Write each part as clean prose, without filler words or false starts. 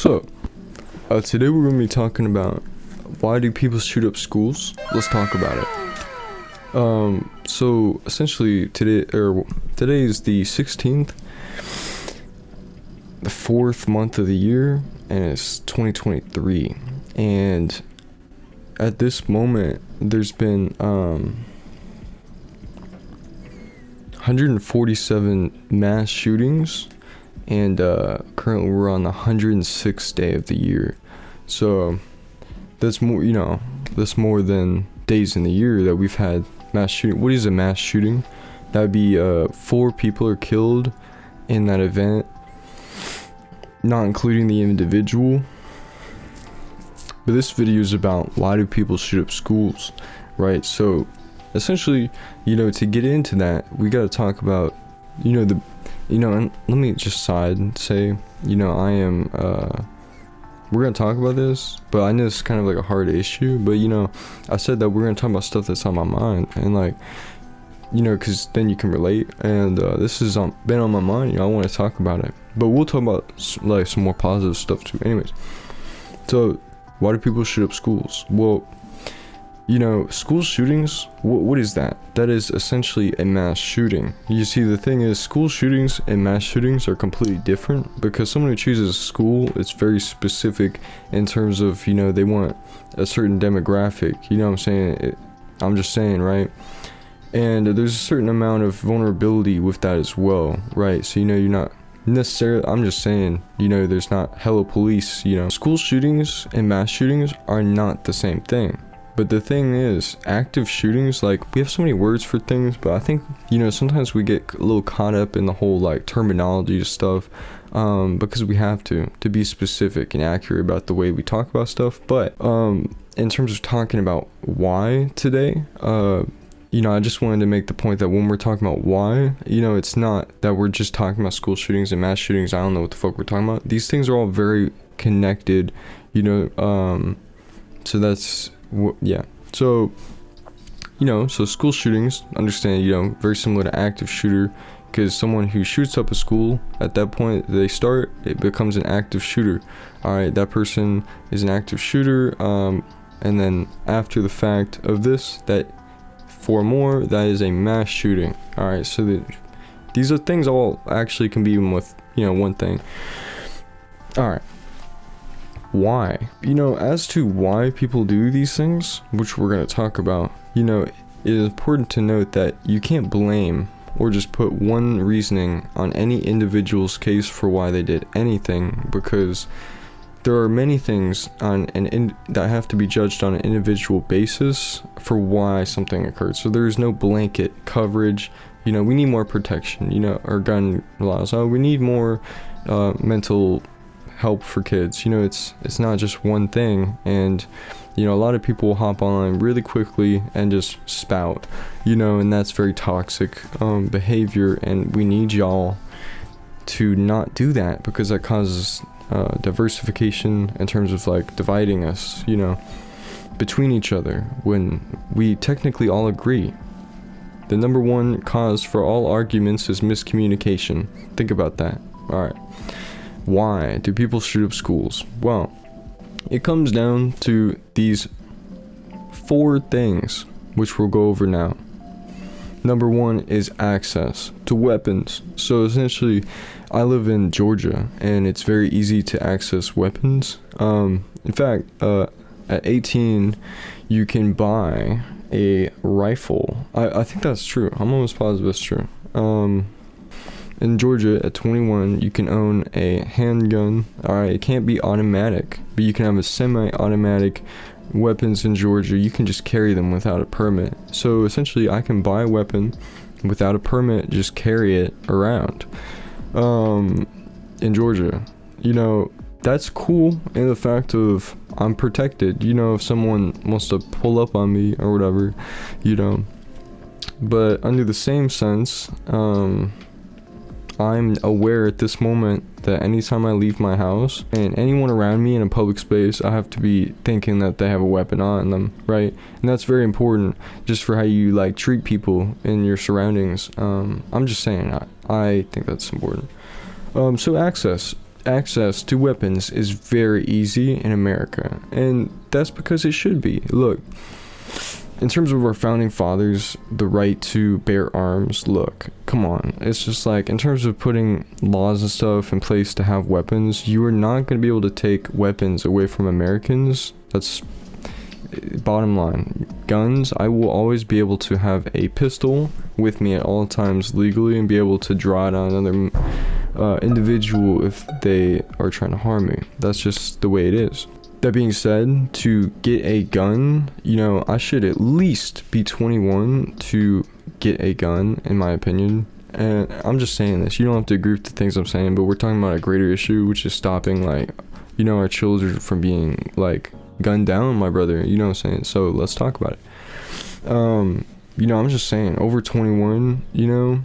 So, today we're going to be talking about why do people shoot up schools? Let's talk about it. So essentially today is the 16th, the 4th month of the year, and it's 2023. And at this moment, there's been 147 mass shootings, and currently we're on the 106th day of the year. So that's more, that's more than days in the year that we've had mass shooting. What is a mass shooting? That would be 4 people are killed in that event, not including the individual. But this video is about why do people shoot up schools, right? So essentially, to get into that, we got to talk about, and let me just side and say, I am, we're going to talk about this, but I know it's kind of like a hard issue, but, I said that we're going to talk about stuff that's on my mind, and because then you can relate, and this has been on my mind, I want to talk about it, but we'll talk about, some more positive stuff too. Anyways, so, why do people shoot up schools? Well, school shootings, what is that? That is essentially a mass shooting. You see, the thing is, school shootings and mass shootings are completely different, because someone who chooses a school, it's very specific in terms of, they want a certain demographic, what I'm saying? I'm just saying, right? And there's a certain amount of vulnerability with that as well, right? So, you're not necessarily, I'm just saying, there's not hella police, School shootings and mass shootings are not the same thing. But the thing is, active shootings, we have so many words for things, but I think, sometimes we get a little caught up in the whole, terminology stuff, because we have to be specific and accurate about the way we talk about stuff. But, in terms of talking about why today, I just wanted to make the point that when we're talking about why, it's not that we're just talking about school shootings and mass shootings. I don't know what the fuck we're talking about. These things are all very connected, so that's... yeah, so so school shootings, understand, very similar to active shooter, because someone who shoots up a school, at that point it becomes an active shooter. All right, that person is an active shooter, and then after the fact of this, that is a mass shooting. All right, so these are things all actually can be even with one thing. All right. Why? As to why people do these things, which we're going to talk about, it is important to note that you can't blame or just put one reasoning on any individual's case for why they did anything, because there are many things that have to be judged on an individual basis for why something occurred. So there is no blanket coverage. We need more protection, our gun laws. We need more mental help for kids. It's not just one thing, and a lot of people will hop online really quickly and just spout, and that's very toxic behavior, and we need y'all to not do that, because that causes diversification in terms of dividing us between each other, when we technically all agree. The number one cause for all arguments is miscommunication. Think about that. All right. Why do people shoot up schools? Well, it comes down to these 4 things, which we'll go over now. Number 1 is access to weapons. So essentially, I live in Georgia, and it's very easy to access weapons. In fact, at 18, you can buy a rifle. I think that's true. I'm almost positive it's true. In Georgia, at 21, you can own a handgun. Alright, it can't be automatic, but you can have a semi-automatic weapons in Georgia. You can just carry them without a permit. So essentially, I can buy a weapon without a permit, just carry it around. In Georgia, that's cool in the fact of I'm protected. If someone wants to pull up on me or whatever, But under the same sense, I'm aware at this moment that anytime I leave my house and anyone around me in a public space, I have to be thinking that they have a weapon on them, right? And that's very important just for how you treat people in your surroundings. I'm just saying, I think that's important. So access. access to weapons is very easy in America, and that's because it should be. Look, in terms of our founding fathers, the right to bear arms, look, come on. It's just like, in terms of putting laws and stuff in place to have weapons, you are not going to be able to take weapons away from Americans. That's bottom line. Guns, I will always be able to have a pistol with me at all times legally and be able to draw it on another individual if they are trying to harm me. That's just the way it is. That being said, to get a gun, you know, I should at least be 21 to get a gun, in my opinion. And I'm just saying this. You don't have to agree with the things I'm saying, but we're talking about a greater issue, which is stopping, like, you know, our children from being, like, gunned down, my brother. You know what I'm saying? So let's talk about it. You know, I'm just saying, over 21, you know,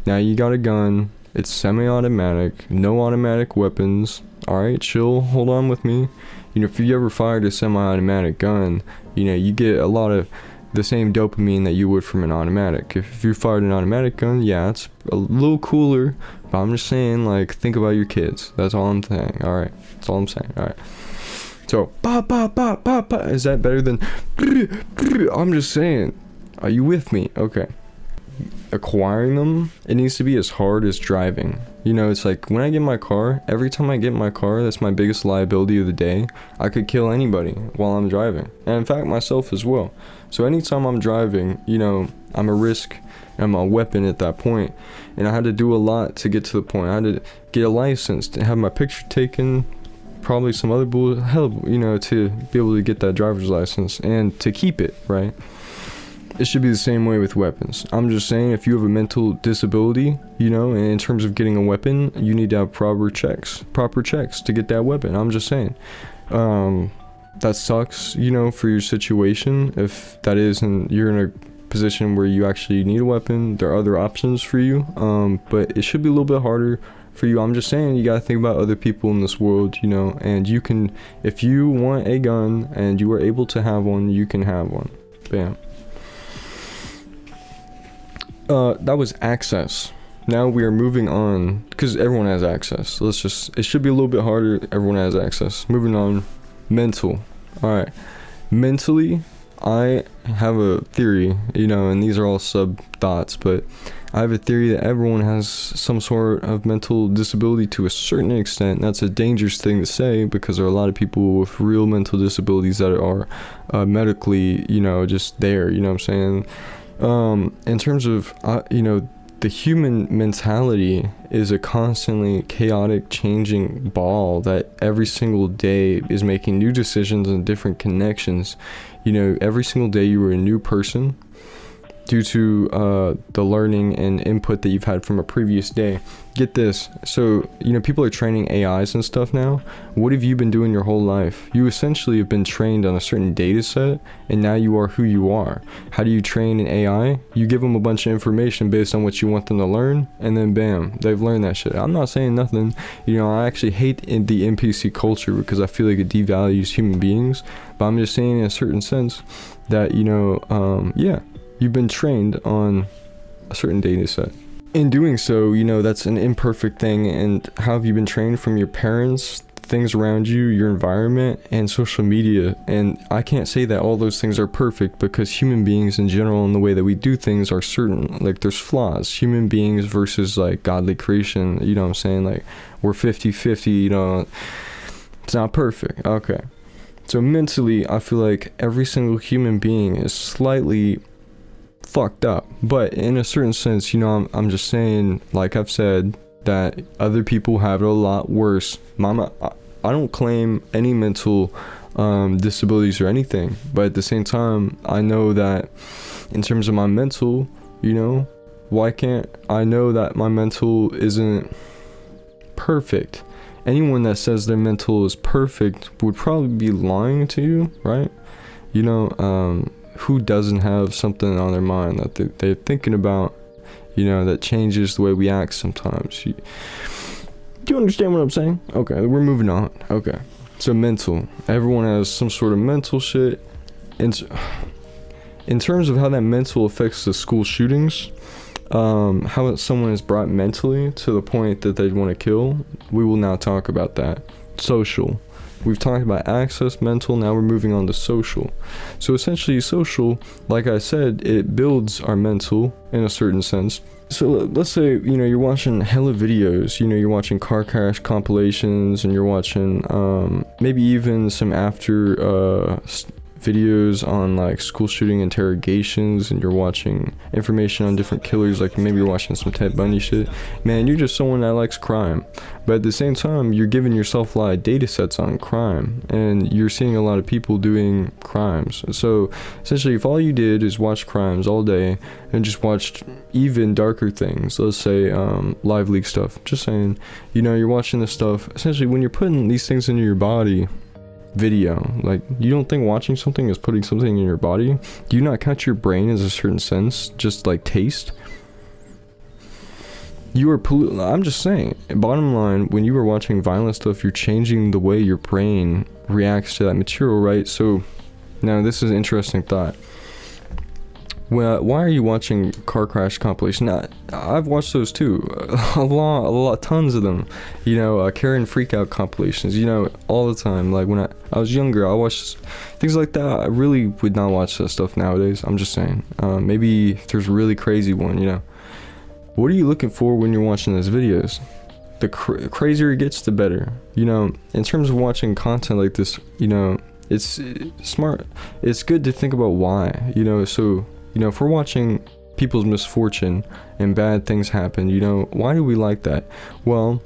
now you got a gun. It's semi-automatic, no automatic weapons. Alright, chill, hold on with me. You know, if you ever fired a semi-automatic gun, you know, you get a lot of the same dopamine that you would from an automatic. If you fired an automatic gun, yeah, it's a little cooler, but I'm just saying, like, think about your kids. That's all I'm saying, alright? That's all I'm saying, alright? So, is that better than I'm just saying, are you with me? Okay. Acquiring them, it needs to be as hard as driving. You know, it's like, when I get my car, every time I get my car, that's my biggest liability of the day. I could kill anybody while I'm driving, and in fact myself as well. So anytime I'm driving, you know, I'm a risk, I'm a weapon at that point. And I had to do a lot to get to the point. I had to get a license, to have my picture taken, probably some other hell, you know, to be able to get that driver's license and to keep it, right? It should be the same way with weapons. I'm just saying, if you have a mental disability, you know, and in terms of getting a weapon, you need to have proper checks to get that weapon. I'm just saying. That sucks, you know, for your situation. If that is, and you're in a position where you actually need a weapon, there are other options for you. But it should be a little bit harder for you. I'm just saying, you gotta think about other people in this world, you know, and you can, if you want a gun and you are able to have one, you can have one. Bam. That was access. Now we are moving on, because everyone has access. It should be a little bit harder. Everyone has access. Moving on, mental. Alright. Mentally, I have a theory, you know, and these are all sub thoughts, but I have a theory that everyone has some sort of mental disability to a certain extent. That's a dangerous thing to say, because there are a lot of people with real mental disabilities that are medically, you know, just there, you know what I'm saying? In terms of, you know, the human mentality is a constantly chaotic, changing ball that every single day is making new decisions and different connections. You know, every single day you are a new person due to the learning and input that you've had from a previous day. Get this. So, you know, people are training AIs and stuff now. What have you been doing your whole life? You essentially have been trained on a certain data set, and now you are who you are. How do you train an AI? You give them a bunch of information based on what you want them to learn, and then bam, they've learned that shit. I'm not saying nothing. You know, I actually hate the NPC culture because I feel like it devalues human beings, but I'm just saying in a certain sense that, you know, yeah, you've been trained on a certain data set. In doing so, you know, that's an imperfect thing. And how have you been trained? From your parents, things around you, your environment, and social media. And I can't say that all those things are perfect, because human beings in general and the way that we do things are certain, like, there's flaws. Human beings versus, like, godly creation, you know what I'm saying? Like, we're 50-50, you know, it's not perfect. Okay. So mentally, I feel like every single human being is slightly fucked up, but in a certain sense, you know, I'm just saying, like I've said, that other people have it a lot worse. Mama, I don't claim any mental disabilities or anything, but at the same time, I know that in terms of my mental, you know, why can't I know that my mental isn't perfect? Anyone that says their mental is perfect would probably be lying to you, right? You know, who doesn't have something on their mind that they're thinking about, you know, that changes the way we act sometimes? Do you understand what I'm saying? Okay, we're moving on. Okay, so mental. Everyone has some sort of mental shit. In terms of how that mental affects the school shootings, how someone is brought mentally to the point that they'd want to kill, we will now talk about that. Social. We've talked about access, mental, now we're moving on to social. So essentially social, like I said, it builds our mental in a certain sense. So let's say, you're watching hella videos, you're watching car crash compilations, and you're watching maybe even some after videos on like school shooting interrogations, and you're watching information on different killers, like maybe you're watching some Ted Bundy shit. Man, you're just someone that likes crime, but at the same time you're giving yourself a lot of data sets on crime, and you're seeing a lot of people doing crimes. So essentially, if all you did is watch crimes all day and just watched even darker things, let's say live leak stuff, just saying, you're watching this stuff, essentially when you're putting these things into your body, video, like, you don't think watching something is putting something in your body? Do you not count your brain as a certain sense, just like taste? You are I'm just saying, bottom line, when you are watching violent stuff, you're changing the way your brain reacts to that material, right? So now this is an interesting thought. Well, why are you watching car crash compilation? Now, I've watched those too, a lot, tons of them. Karen freakout compilations, all the time. Like when I was younger, I watched things like that. I really would not watch that stuff nowadays. I'm just saying. Maybe if there's a really crazy one, What are you looking for when you're watching those videos? The crazier it gets, the better. In terms of watching content like this, it's smart. It's good to think about why, so. If we're watching people's misfortune and bad things happen, why do we like that? Well,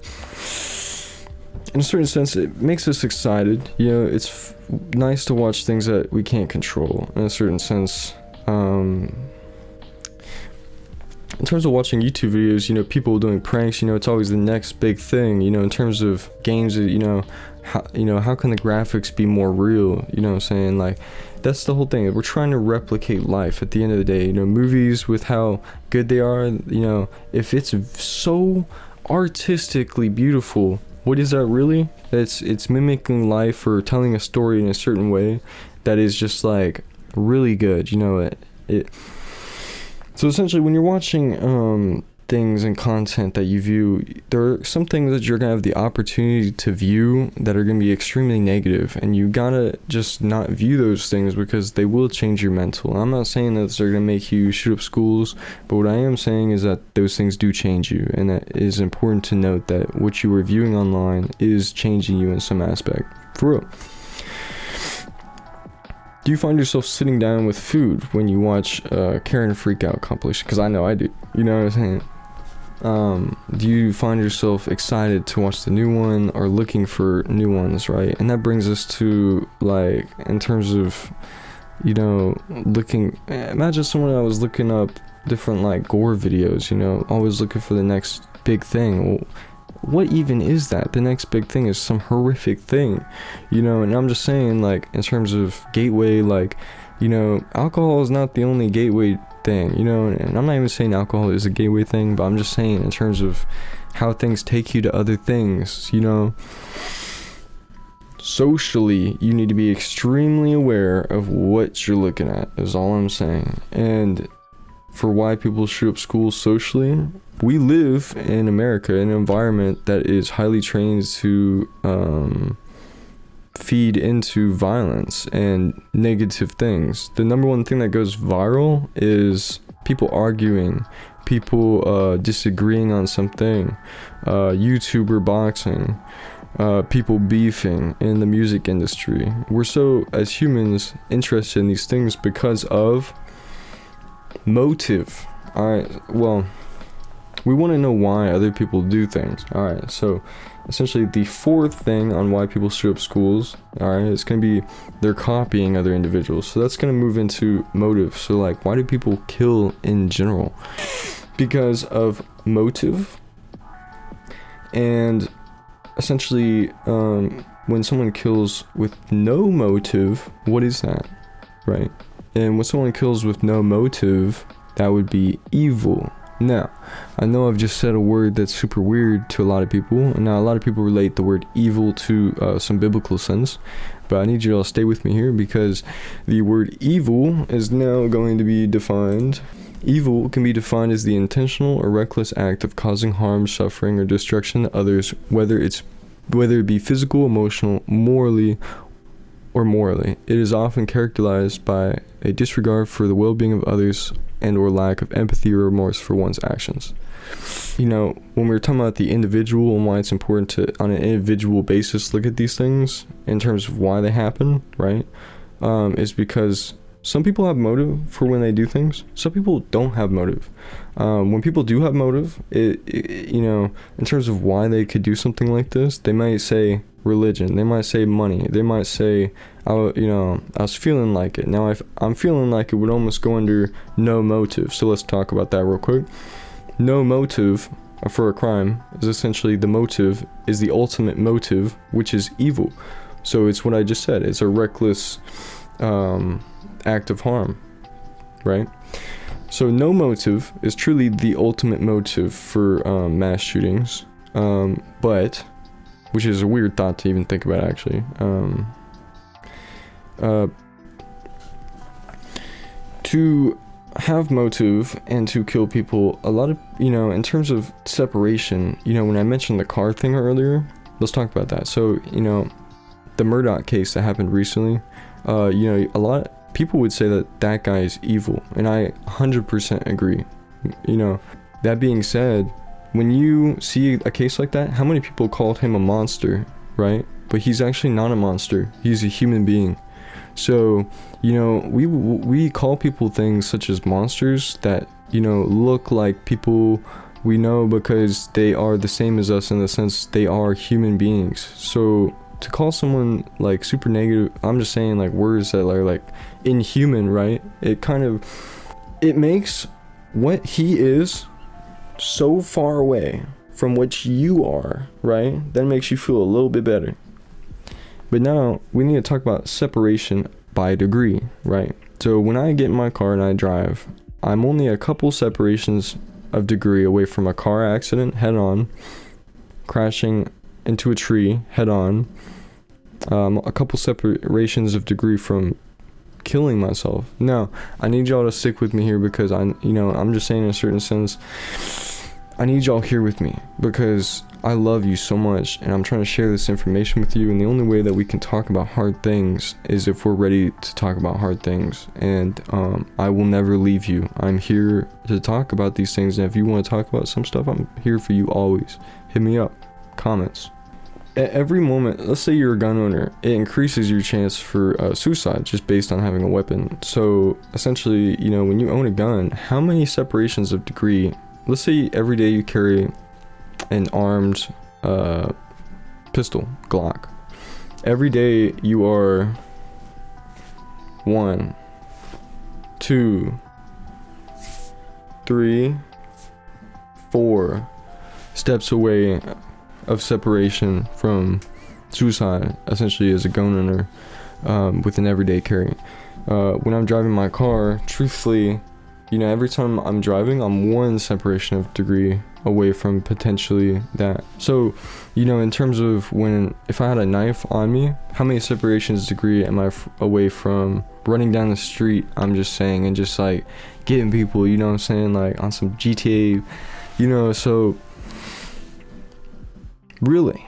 in a certain sense, it makes us excited. It's nice to watch things that we can't control, in a certain sense. In terms of watching YouTube videos, people doing pranks, it's always the next big thing. In terms of games, how can the graphics be more real? What I'm saying? Like, that's the whole thing. We're trying to replicate life at the end of the day. Movies, with how good they are, if it's so artistically beautiful, what is that really? It's mimicking life or telling a story in a certain way that is just like really good. So essentially, when you're watching things and content that you view, there are some things that you're gonna have the opportunity to view that are gonna be extremely negative, and you gotta just not view those things because they will change your mental. I'm not saying that they're gonna make you shoot up schools, but what I am saying is that those things do change you, and that it is important to note that what you are viewing online is changing you in some aspect. For real. Do you find yourself sitting down with food when you watch Karen Freakout compilation? Because I know I do. You know what I'm saying? Do you find yourself excited to watch the new one or looking for new ones, right? And that brings us to, like, in terms of, imagine someone that was looking up different, like, gore videos, always looking for the next big thing. Well, what even is that? The next big thing is some horrific thing, and I'm just saying, like, in terms of gateway, like, alcohol is not the only gateway thing, and I'm not even saying alcohol is a gateway thing, but I'm just saying in terms of how things take you to other things, socially, you need to be extremely aware of what you're looking at, is all I'm saying. And for why people shoot up schools socially, we live in America in an environment that is highly trained to feed into violence and negative things. The number one thing that goes viral is people arguing, people disagreeing on something, YouTuber boxing, people beefing in the music industry. We're so, as humans, interested in these things because of motive. We want to know why other people do things. Alright, so essentially the fourth thing on why people shoot up schools, alright, it's going to be they're copying other individuals. So that's going to move into motive. So, like, why do people kill in general? Because of motive. And essentially, when someone kills with no motive, what is that? Right? And when someone kills with no motive, that would be evil. Now, I know I've just said a word that's super weird to a lot of people. Now, a lot of people relate the word evil to some biblical sense, but I need you to stay with me here because the word evil is now going to be defined Evil can be defined as the intentional or reckless act of causing harm, suffering, or destruction to others, whether it be physical, emotional, morally. It is often characterized by a disregard for the well-being of others and or lack of empathy or remorse for one's actions. You know, when we were talking about the individual and why it's important to, on an individual basis, look at these things in terms of why they happen, right? Is because some people have motive for when they do things. Some people don't have motive. When people do have motive, you know, in terms of why they could do something like this, they might say religion. They might say money. They might say, I was feeling like it. Now I'm feeling like it would almost go under no motive. So let's talk about that real quick. No motive for a crime is essentially the motive is the ultimate motive, which is evil. So it's what I just said. It's a reckless act of harm, right? So no motive is truly the ultimate motive for mass shootings, but which is a weird thought to even think about, actually. To have motive and to kill people, a lot of, you know, in terms of separation, you know, when I mentioned the car thing earlier, let's talk about that. So, you know, the Murdaugh case that happened recently, you know, a lot of people would say that guy is evil, and I 100% agree. You know, that being said, when you see a case like that, how many people called him a monster, right? But he's actually not a monster. He's a human being. So, you know, we call people things such as monsters that, you know, look like people we know because they are the same as us in the sense they are human beings. So to call someone like super negative, I'm just saying like words that are like inhuman, right? It makes what he is so far away from what you are, right? That makes you feel a little bit better. But now we need to talk about separation by degree, right? So when I get in my car and I drive, I'm only a couple separations of degree away from a car accident head on, crashing into a tree head on, a couple separations of degree from killing myself. Now, I need y'all to stick with me here because I'm just saying in a certain sense, I need y'all here with me because I love you so much and I'm trying to share this information with you, and the only way that we can talk about hard things is if we're ready to talk about hard things. And I will never leave you. I'm here to talk about these things, and if you want to talk about some stuff, I'm here for you always. Hit me up, comments. At every moment, let's say you're a gun owner, it increases your chance for suicide just based on having a weapon. So essentially, you know, when you own a gun, how many separations of degree, let's say every day you carry an armed pistol, Glock. Every day you are 1, 2, 3, 4 steps away of separation from suicide, essentially, as a gun owner with an everyday carry. When I'm driving my car, truthfully, you know, every time I'm driving, I'm 1 separation of degree away from potentially that. So, you know, in terms of if I had a knife on me, how many separations degree am I away from running down the street, I'm just saying, and just like getting people, you know what I'm saying, like on some GTA, you know. So really,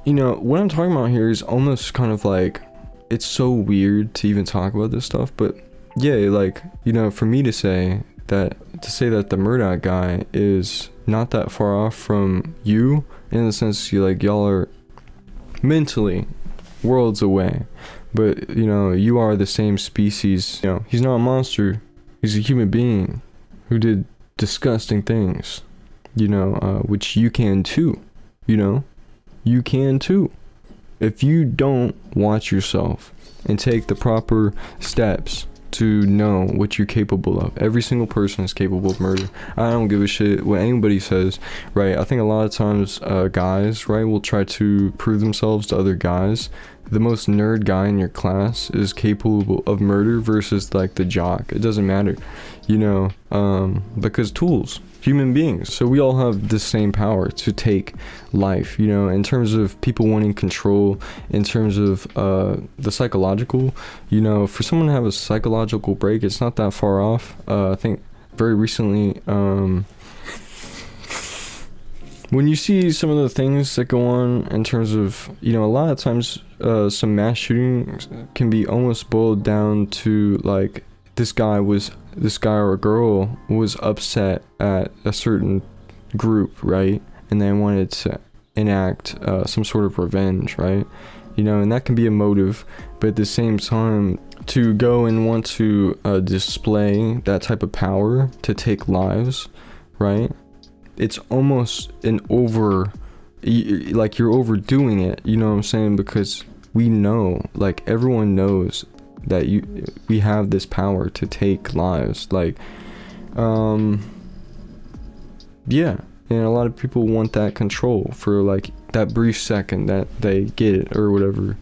you know, what I'm talking about here is almost kind of like, it's so weird to even talk about this stuff, but yeah, like, you know, for me to say that the Murdaugh guy is not that far off from you, in the sense y'all are mentally worlds away, but you know, you are the same species. You know, he's not a monster, he's a human being who did disgusting things, you know, which you can too, you know, you can too. If you don't watch yourself and take the proper steps to know what you're capable of. Every single person is capable of murder. I don't give a shit what anybody says, right? I think a lot of times guys, right, will try to prove themselves to other guys. The most nerd guy in your class is capable of murder versus like the jock. It doesn't matter, you know, because tools, human beings. So we all have the same power to take life, you know, in terms of people wanting control, in terms of the psychological, you know, for someone to have a psychological break, it's not that far off. I think very recently, when you see some of the things that go on in terms of, you know, a lot of times some mass shootings can be almost boiled down to like this guy or a girl was upset at a certain group, right? And they wanted to enact some sort of revenge, right? You know, and that can be a motive, but at the same time, to go and want to display that type of power to take lives, right? It's almost like you're overdoing it, you know what I'm saying? Because we know, like everyone knows that we have this power to take lives, like yeah, and a lot of people want that control for like that brief second that they get it or whatever.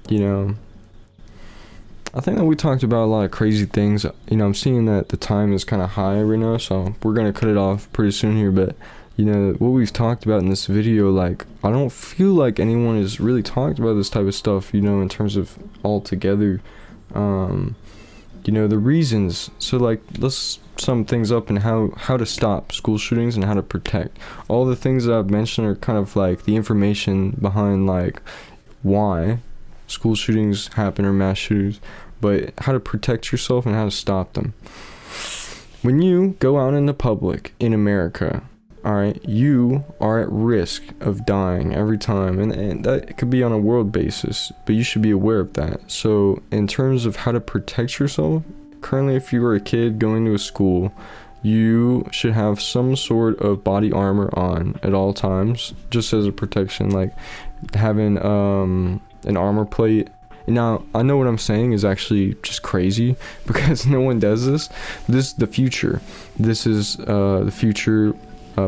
You know, I think that we talked about a lot of crazy things. You know, I'm seeing that the time is kind of high right now, so we're gonna cut it off pretty soon here. But you know, what we've talked about in this video, like I don't feel like anyone has really talked about this type of stuff, you know, in terms of all together. You know, the reasons. So like, let's sum things up and how to stop school shootings and how to protect. All the things that I've mentioned are kind of like the information behind like why school shootings happen or mass shootings, but how to protect yourself and how to stop them. When you go out in the public in America, all right, you are at risk of dying every time, and that could be on a world basis, but you should be aware of that. So in terms of how to protect yourself, currently if you were a kid going to a school, you should have some sort of body armor on at all times, just as a protection, like having an armor plate. Now, I know what I'm saying is actually just crazy because no one does this. This is the future. This is the future.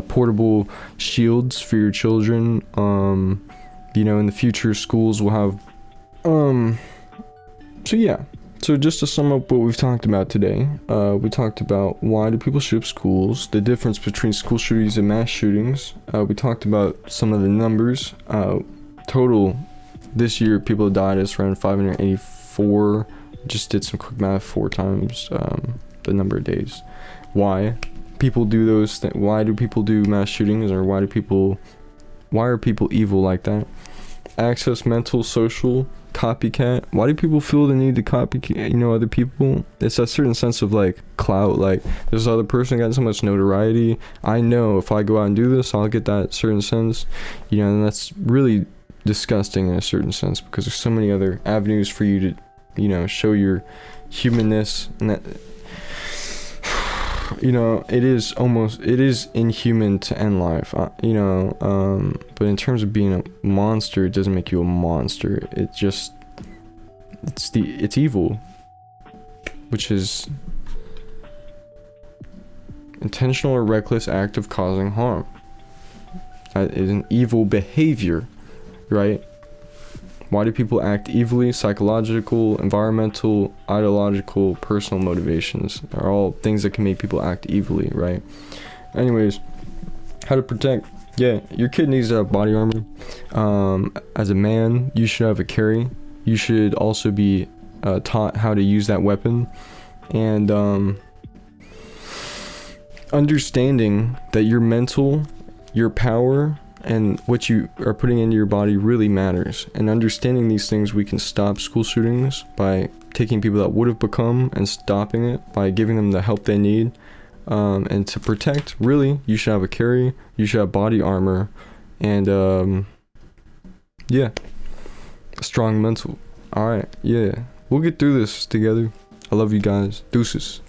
Portable shields for your children. You know, in the future, schools will have. So yeah. So just to sum up what we've talked about today, we talked about why do people shoot up schools, the difference between school shootings and mass shootings. We talked about some of the numbers. Total this year, people died is around 584. Just did some quick math, 4 times the number of days. Why people do those things? Why do people do mass shootings, or why are people evil like that? Access, mental, social, copycat. Why do people feel the need to copycat, you know, other people? It's a certain sense of like clout, like this other person got so much notoriety, I know if I go out and do this, I'll get that certain sense, you know, and that's really disgusting in a certain sense, because there's so many other avenues for you to, you know, show your humanness, and that, you know, it is inhuman to end life, you know, but in terms of being a monster, it doesn't make you a monster. It's evil, which is intentional or reckless act of causing harm. That is an evil behavior, right? Why do people act evilly? Psychological, environmental, ideological, personal motivations are all things that can make people act evilly, right? Anyways, how to protect. Yeah, your kid needs to have body armor. As a man, you should have a carry. You should also be taught how to use that weapon. And understanding that your mental, your power, and what you are putting into your body really matters. And understanding these things, we can stop school shootings by taking people that would have become and stopping it by giving them the help they need. And to protect, really, you should have a carry, you should have body armor, and yeah, a strong mental. Alright, yeah, we'll get through this together. I love you guys. Deuces.